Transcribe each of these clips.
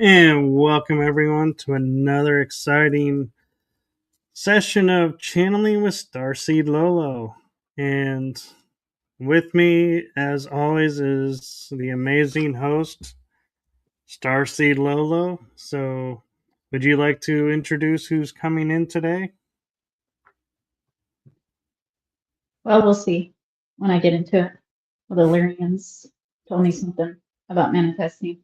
And welcome everyone to another exciting session of Channeling with Starseed Lø Lø. And with me, as always, is the amazing host, Starseed Lø Lø. So, would you like to introduce who's coming in today? Well, we'll see when I get into it. Well, the Lyrians told me something about manifesting.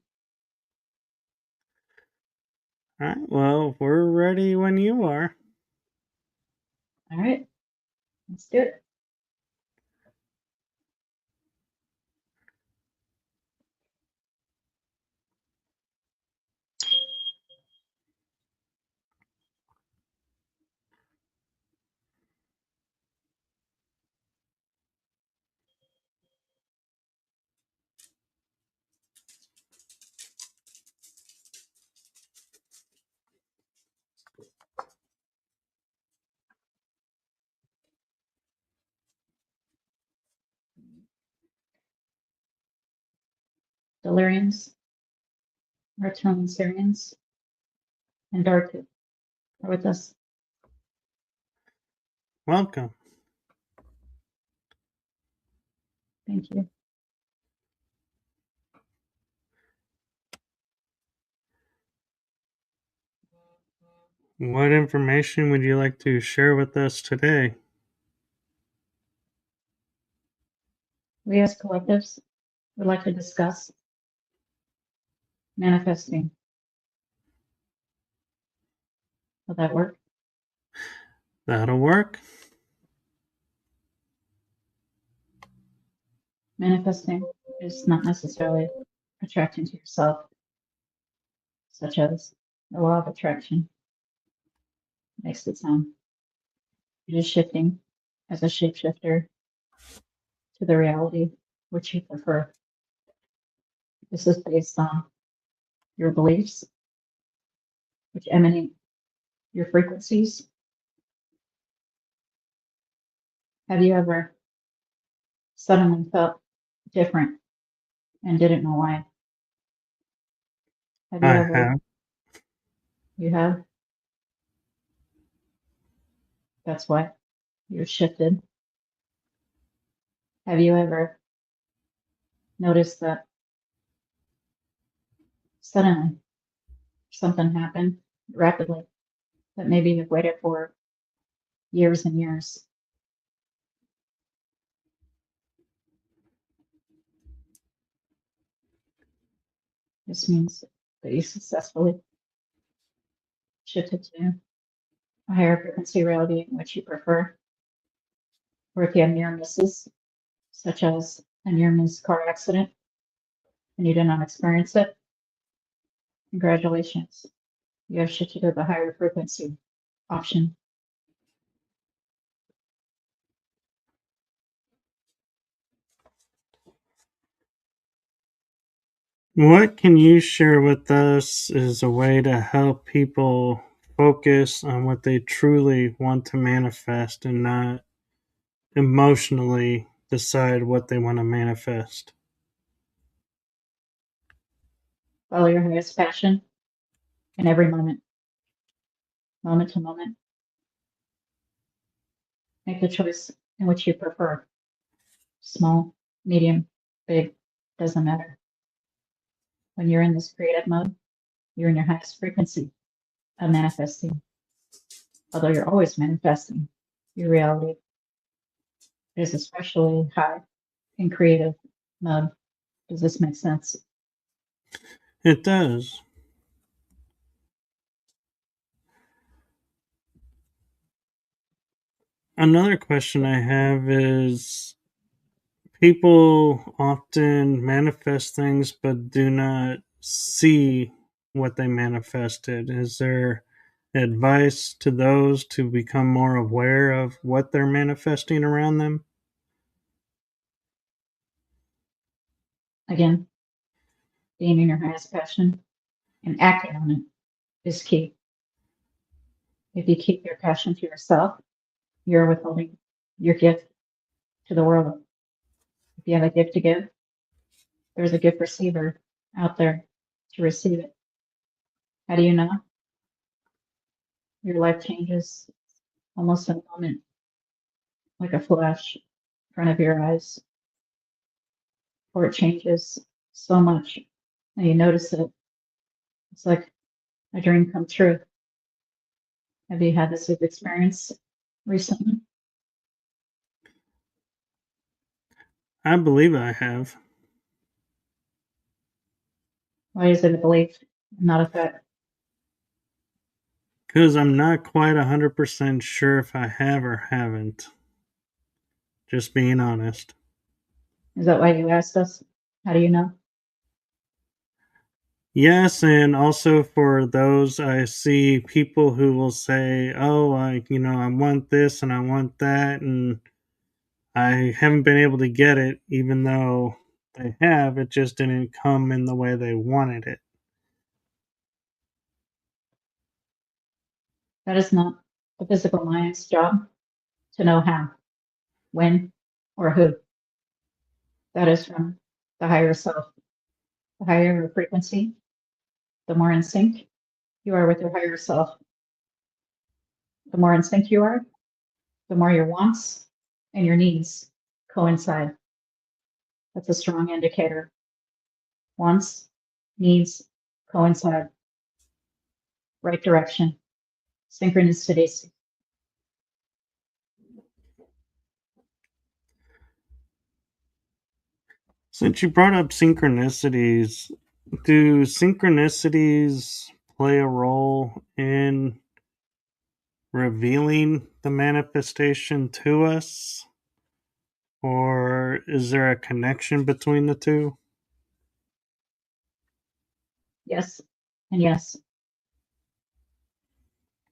All right, well, we're ready when you are. All right, let's do it. Deliriums, Reptilian Syrians, and Darku are with us. Welcome. Thank you. What information would you like to share with us today? We as collectives would like to discuss manifesting. Will that work? That'll work. Manifesting is not necessarily attracting to yourself, such as the law of attraction makes it sound. You're just shifting as a shapeshifter to the reality which you prefer. This is based on your beliefs, which emanate your frequencies. Have you ever suddenly felt different and didn't know why? Have you ever? have. You have? That's why you're shifted. Have you ever noticed that suddenly something happened rapidly that maybe you've waited for years and years? This means that you successfully shifted to a higher frequency reality in which you prefer. Or if you have near misses, such as a near miss car accident, and you did not experience it, congratulations. You have shifted to the higher frequency option. What can you share with us as a way to help people focus on what they truly want to manifest and not emotionally decide what they want to manifest? Follow your highest passion in every moment, moment to moment. Make the choice in which you prefer. Small, medium, big, doesn't matter. When you're in this creative mode, you're in your highest frequency of manifesting. Although you're always manifesting, your reality is especially high in creative mode. Does this make sense? It does. Another question I have is people often manifest things but do not see what they manifested. Is there advice to those to become more aware of what they're manifesting around them? Again, being in your highest passion and acting on it is key. If you keep your passion to yourself, you're withholding your gift to the world. If you have a gift to give, there's a gift receiver out there to receive it. How do you know? Your life changes almost in a moment, like a flash in front of your eyes, or it changes so much that you notice it. It's like a dream come true. Have you had this experience recently? I believe I have. Why is it a belief and not a fact? Because I'm not quite 100% sure if I have or haven't. Just being honest. Is that why you asked us? How do you know? Yes, and also for those, I see people who will say, "Oh, I want this and I want that," and I haven't been able to get it, even though they have. It just didn't come in the way they wanted it. That is not the physical mind's job to know how, when, or who. That is from the higher self. The higher your frequency, the more in sync you are with your higher self. The more in sync you are, the more your wants and your needs coincide. That's a strong indicator. Wants, needs coincide. Right direction. Synchronicities. Since you brought up synchronicities, do synchronicities play a role in revealing the manifestation to us? Or is there a connection between the two? Yes and yes.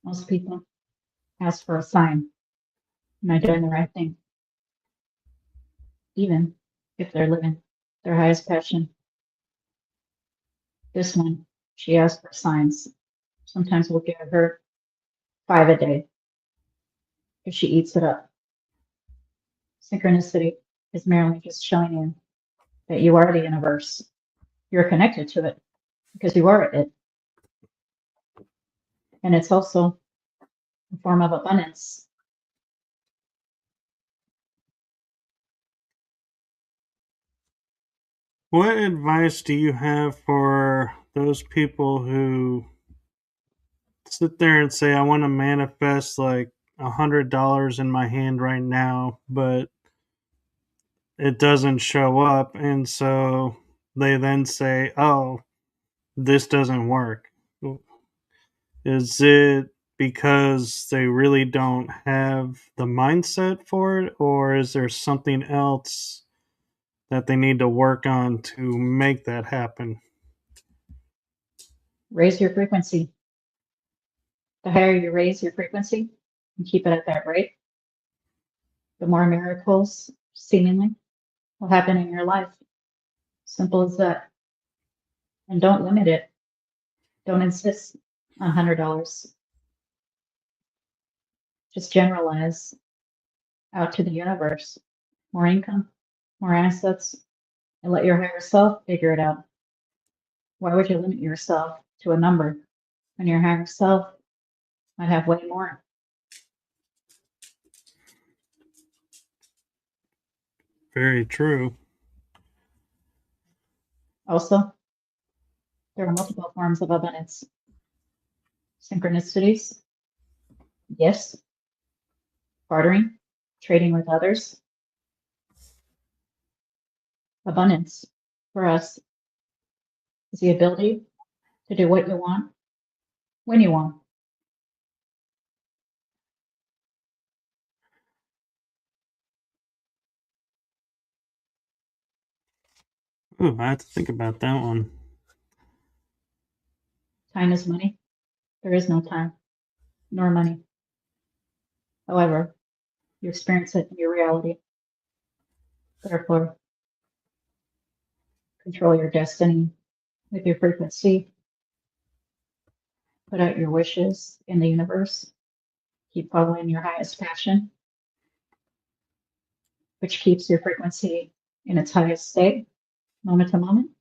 Most people ask for a sign. Am I doing the right thing? Even if they're living their highest passion. This one, she asked for signs. Sometimes we'll give her 5 a day if she eats it up. Synchronicity is merely just showing you that you are the universe. You're connected to it because you are it. And it's also a form of abundance. What advice do you have for those people who sit there and say, I want to manifest like $100 in my hand right now, but it doesn't show up? And so they then say, oh, this doesn't work. Is it because they really don't have the mindset for it, or is there something else that they need to work on to make that happen? Raise your frequency. The higher you raise your frequency and keep it at that rate, the more miracles, seemingly, will happen in your life. Simple as that. And don't limit it. Don't insist on $100. Just generalize out to the universe. More income, more assets, and let your higher self figure it out. Why would you limit yourself to a number when your higher self might have way more? Very true. Also, there are multiple forms of abundance. Synchronicities, gifts, bartering, trading with others. Abundance for us is the ability to do what you want when you want. Ooh, I have to think about that one. Time is money. There is no time, nor money. However, you experience it in your reality. Therefore, control your destiny with your frequency. Put out your wishes in the universe. Keep following your highest passion, which keeps your frequency in its highest state, moment to moment,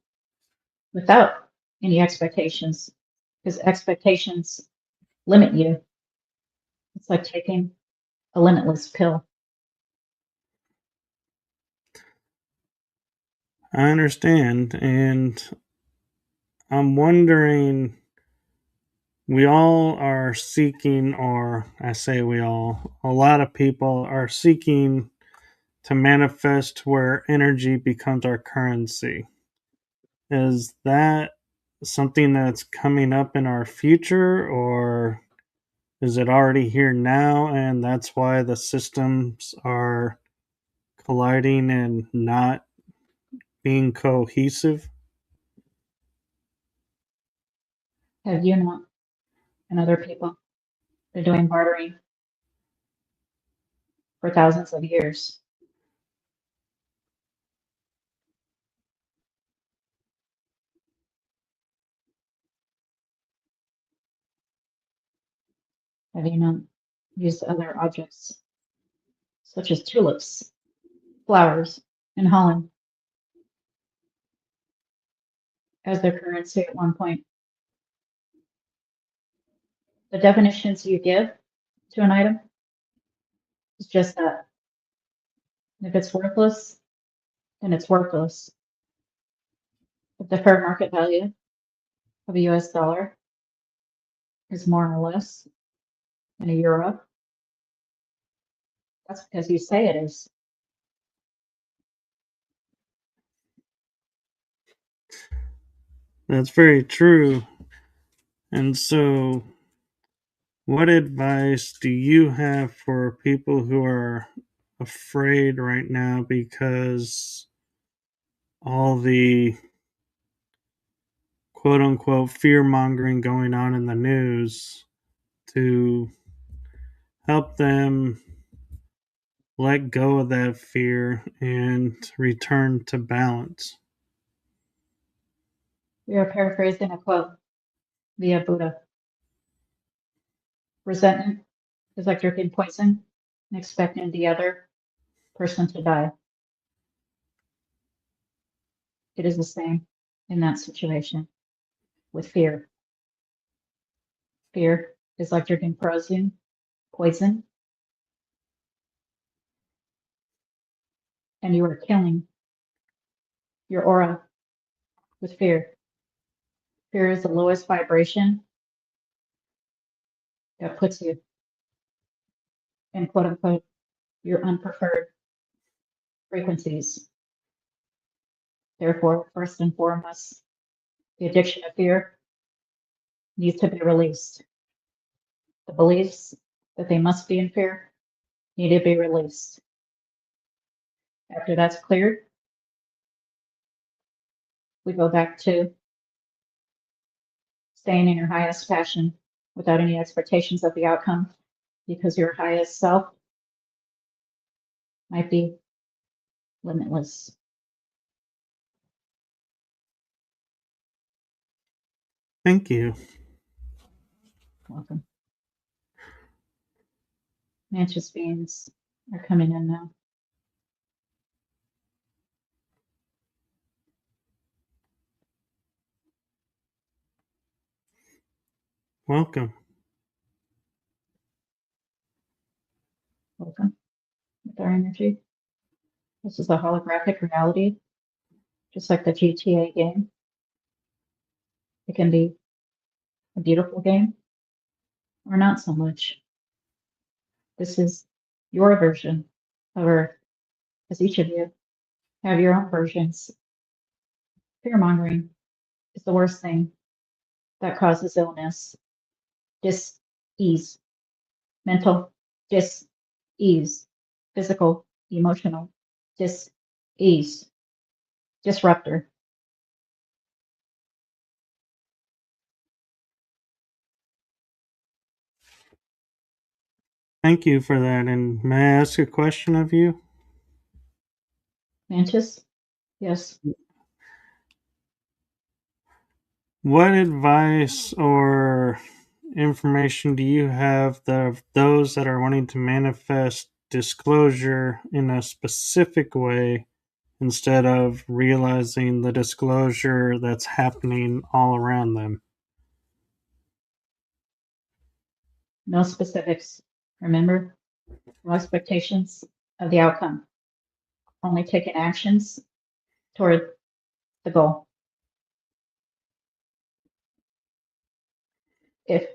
without any expectations because expectations limit you. It's like taking a limitless pill. I understand, and I'm wondering, we all are seeking, or I say we all, a lot of people are seeking to manifest where energy becomes our currency. Is that something that's coming up in our future, or is it already here now and that's why the systems are colliding and not being cohesive? Have you not and other people been doing bartering for thousands of years? Have you not used other objects, such as tulips, flowers, and Holland, as their currency at one point? The definitions you give to an item is just that. If it's worthless, then it's worthless. If the fair market value of a US dollar is more or less than a euro, that's because you say it is. That's very true. And so, what advice do you have for people who are afraid right now because all the quote unquote fear mongering going on in the news, to help them let go of that fear and return to balance? We are paraphrasing a quote via Buddha. Resentment is like drinking poison and expecting the other person to die. It is the same in that situation with fear. Fear is like drinking poison, and you are killing your aura with fear. Fear is the lowest vibration that puts you in quote unquote your unpreferred frequencies. Therefore, first and foremost, the addiction of fear needs to be released. The beliefs that they must be in fear need to be released. After that's cleared, we go back to staying in your highest passion without any expectations of the outcome, because your highest self might be limitless. Thank you. Welcome. Mantis beings are coming in now. Welcome. Welcome with our energy. This is a holographic reality, just like the GTA game. It can be a beautiful game or not so much. This is your version of Earth, as each of you have your own versions. Fear mongering is the worst thing that causes illness, dis-ease, mental dis-ease, physical, emotional dis-ease, disruptor. Thank you for that. And may I ask a question of you? Mantis? Yes. What advice or information do you have of those that are wanting to manifest disclosure in a specific way instead of realizing the disclosure that's happening all around them? No specifics. Remember? No expectations of the outcome. Only taking actions toward the goal. If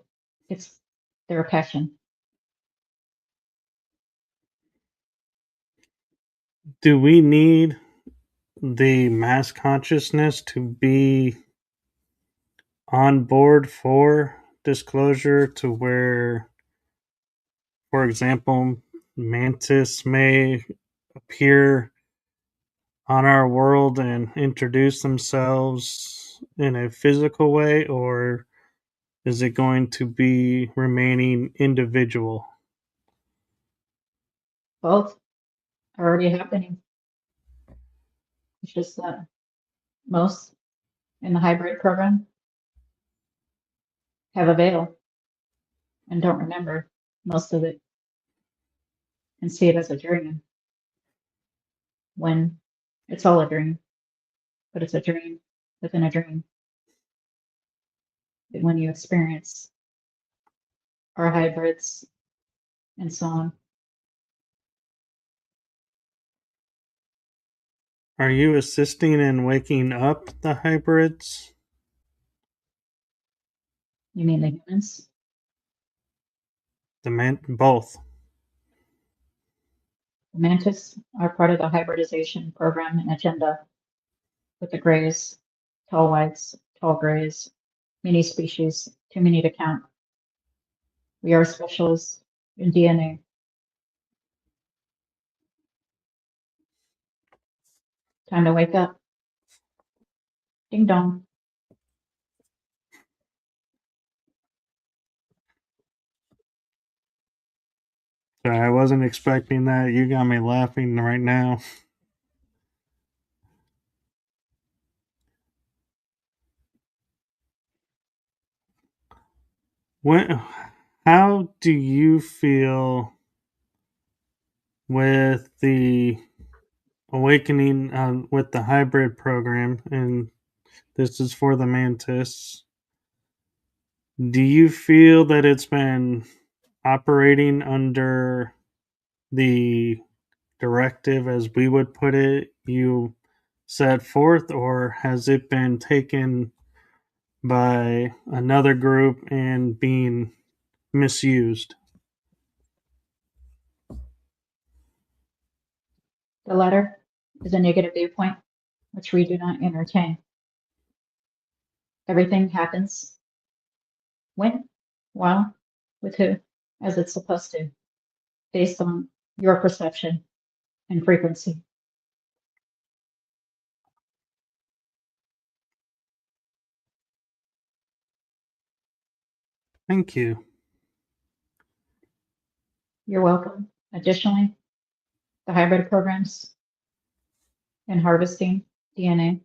it's their passion. Do we need the mass consciousness to be on board for disclosure to where, for example, mantis may appear on our world and introduce themselves in a physical way, or is it going to be remaining individual? Both are already happening. It's just that most in the hybrid program have a veil and don't remember most of it and see it as a dream when it's all a dream, but it's a dream within a dream. But when you experience our hybrids and so on. Are you assisting in waking up the hybrids? You mean the humans? Both. The mantis are part of the hybridization program and agenda with the grays, tall whites, tall grays, many species, too many to count. We are specialists in DNA. Time to wake up. Ding dong. Sorry, I wasn't expecting that. You got me laughing right now. How do you feel with the awakening with the hybrid program? And this is for the mantis. Do you feel that it's been operating under the directive, as we would put it, you set forth, or has it been taken by another group and being misused? The latter is a negative viewpoint, which we do not entertain. Everything happens when, while, with who, as it's supposed to, based on your perception and frequency. Thank you. You're welcome. Additionally, the hybrid programs and harvesting DNA,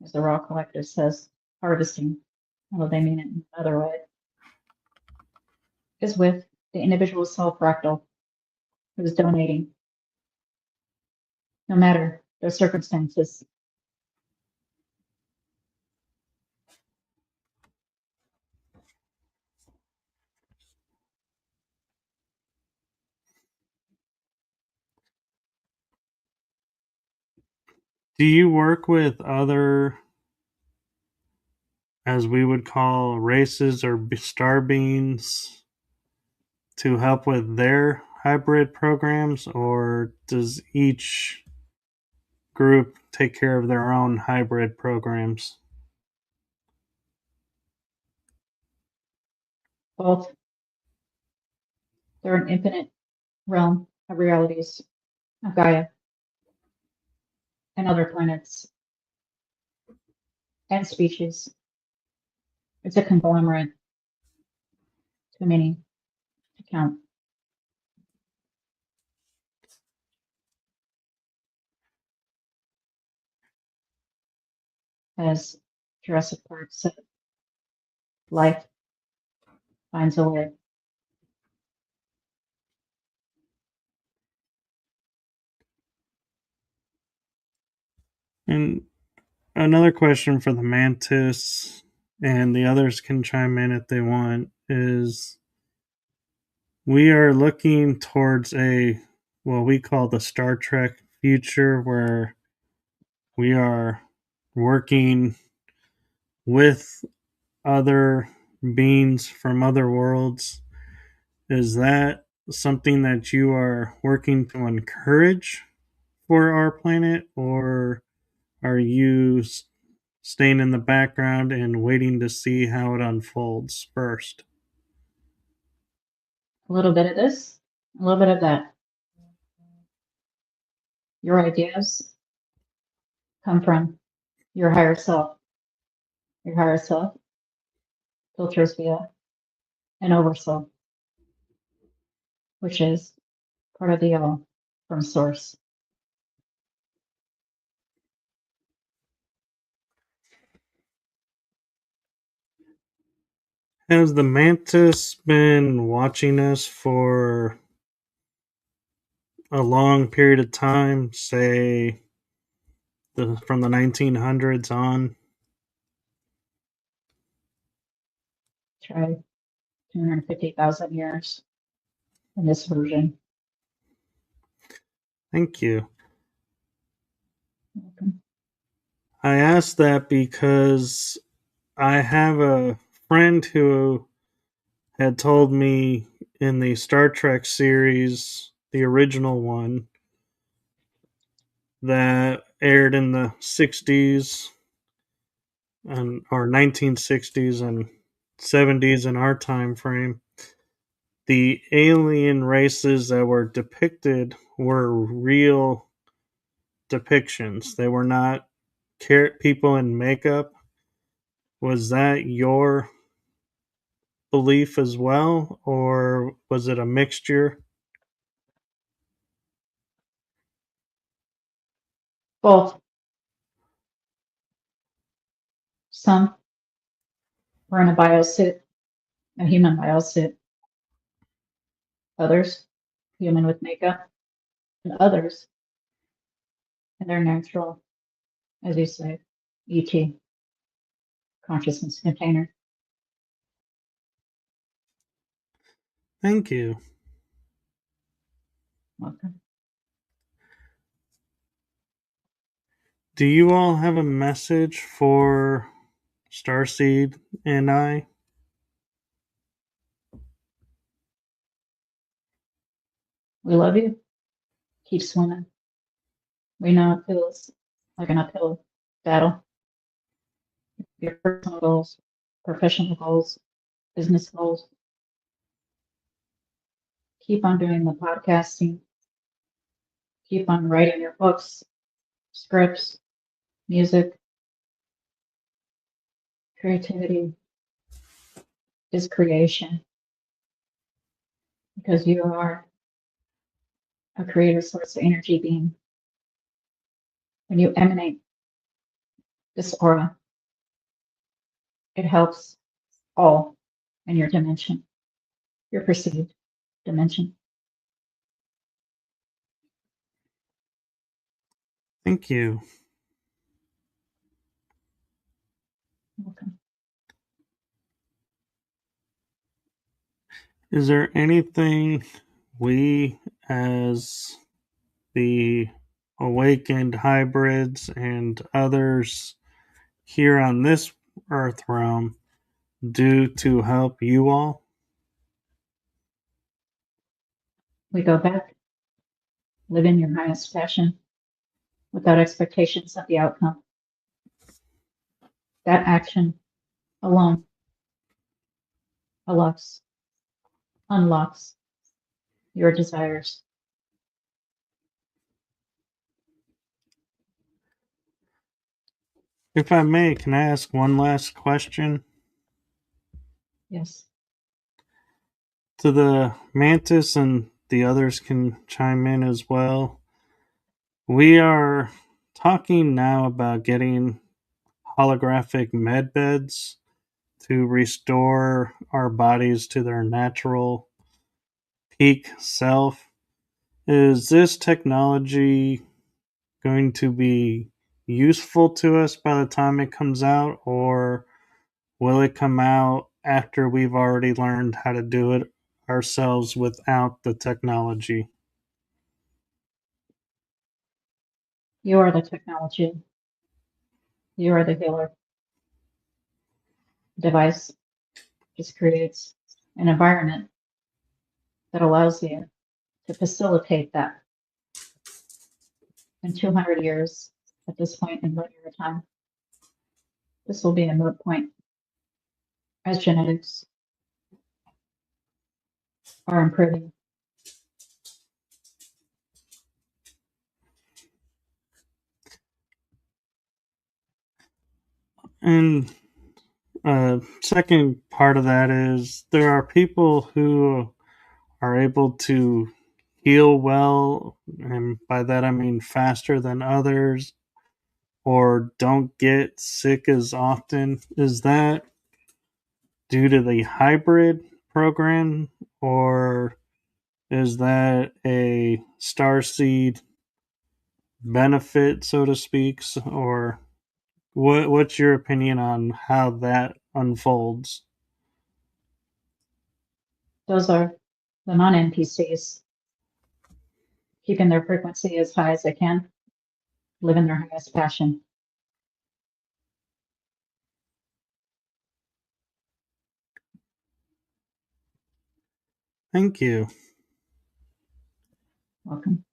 as the Raw Collective says, harvesting, although they mean it in another way, is with the individual self-fractal who's donating, no matter their circumstances. Do you work with other, as we would call, races or star beings to help with their hybrid programs, or does each group take care of their own hybrid programs? Both, they're an infinite realm of realities of Gaia and other planets and species. It's a conglomerate, too many to count. As Jurassic Park said, life finds a way. And another question for the mantis, and the others can chime in if they want, is we are looking towards what we call the Star Trek future, where we are working with other beings from other worlds. Is that something that you are working to encourage for our planet, or are you staying in the background and waiting to see how it unfolds first? A little bit of this, a little bit of that. Your ideas come from your higher self. Your higher self filters via an oversoul, which is part of the all from source. Has the mantis been watching us for a long period of time, say from the 1900s on? Try 250,000 years in this version. Thank you. Welcome. I asked that because I have a friend who had told me in the Star Trek series, the original one, that aired in the 60s or 1960s and 70s in our time frame, the alien races that were depicted were real depictions. They were not people in makeup. Was that your belief as well, or was it a mixture? Both. Some were in a biosuit, a human biosuit. Others, human with makeup. And others in their natural, as you say, ET, consciousness container. Thank you. Welcome. Do you all have a message for Starseed and I? We love you. Keep swimming. We know it feels like an uphill battle. Your personal goals, professional goals, business goals. Keep on doing the podcasting. Keep on writing your books, scripts, music. Creativity is creation because you are a creative source of energy being. When you emanate this aura, it helps all in your dimension, your perceived dimension. Thank you. Welcome. Is there anything we, as the awakened hybrids and others here on this earth realm, do to help you all? We go back, live in your highest passion without expectations of the outcome. That action alone unlocks your desires. If I may, can I ask one last question? Yes. To the mantis, and the others can chime in as well. We are talking now about getting holographic med beds to restore our bodies to their natural peak self. Is this technology going to be useful to us by the time it comes out, or will it come out after we've already learned how to do it ourselves without the technology. You are the technology. You are the healer. The device just creates an environment that allows you to facilitate that. In 200 years, at this point in linear time, this will be a moot point as genetics are improving. And second part of that is there are people who are able to heal well, and by that I mean faster than others, or don't get sick as often. Is that due to the hybrid program, or is that a Starseed benefit, so to speak, or what's your opinion on how that unfolds? Those are the non-NPCs, keeping their frequency as high as they can, living their highest passion. Thank you. Welcome.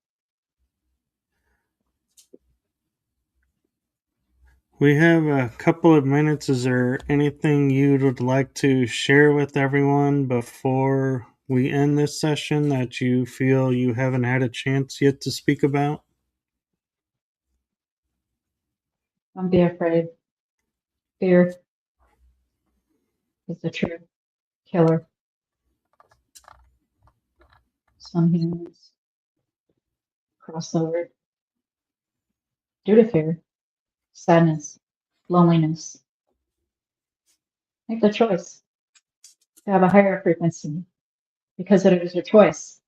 We have a couple of minutes. Is there anything you would like to share with everyone before we end this session that you feel you haven't had a chance yet to speak about? Don't be afraid. Fear is the true killer. Some humans cross over due to fear, sadness, loneliness. Make the choice to have a higher frequency because it is your choice.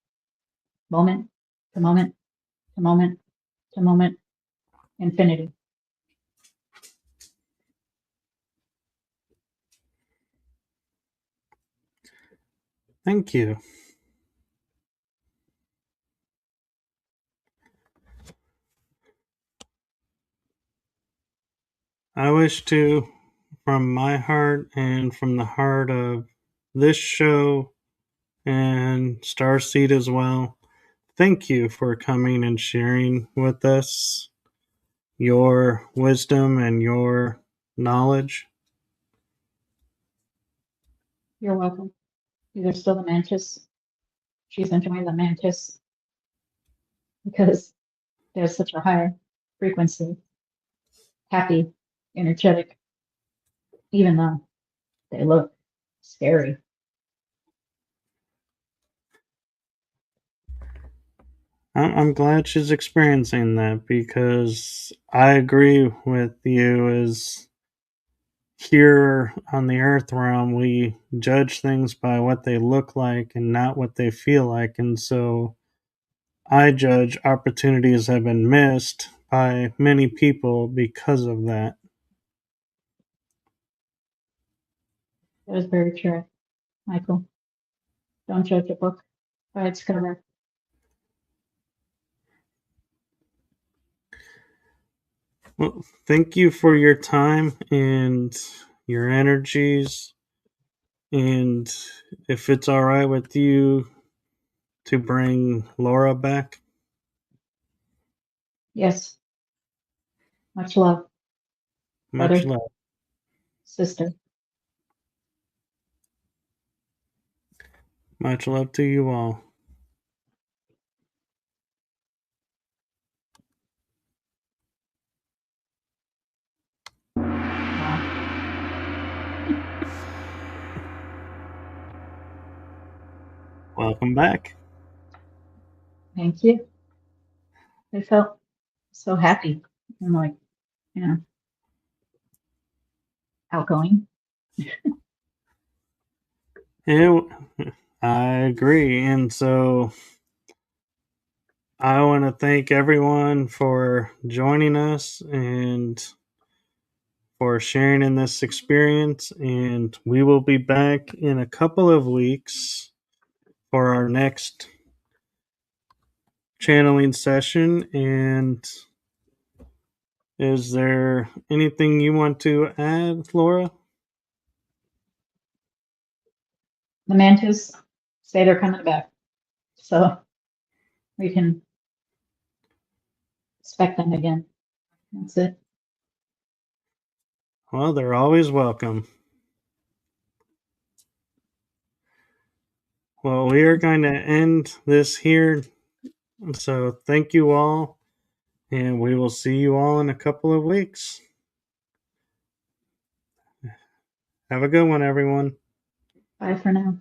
Moment to moment to moment to moment, infinity. Thank you. I wish to, from my heart and from the heart of this show and Starseed as well, thank you for coming and sharing with us your wisdom and your knowledge. You're welcome. These are still the mantis. She's enjoying the mantis because there's such a high frequency, happy, energetic, even though they look scary. I'm glad she's experiencing that because I agree with you. As here on the earth realm, we judge things by what they look like and not what they feel like. And so I judge opportunities have been missed by many people because of that. That is very true, Michael. Don't judge a book by its cover. Well, thank you for your time and your energies. And if it's all right with you to bring Laura back. Yes. Much love. Much Brother, love. sister. Much love to you all. Wow. Welcome back. Thank you. I felt so happy and like, you know, outgoing. Yeah, I agree. And so I want to thank everyone for joining us and for sharing in this experience. And we will be back in a couple of weeks for our next channeling session. And is there anything you want to add, Laura? The mantis say they're coming back, so we can expect them again. That's it. Well, they're always welcome. Well, we are going to end this here. So thank you all, and we will see you all in a couple of weeks. Have a good one, everyone. Bye for now.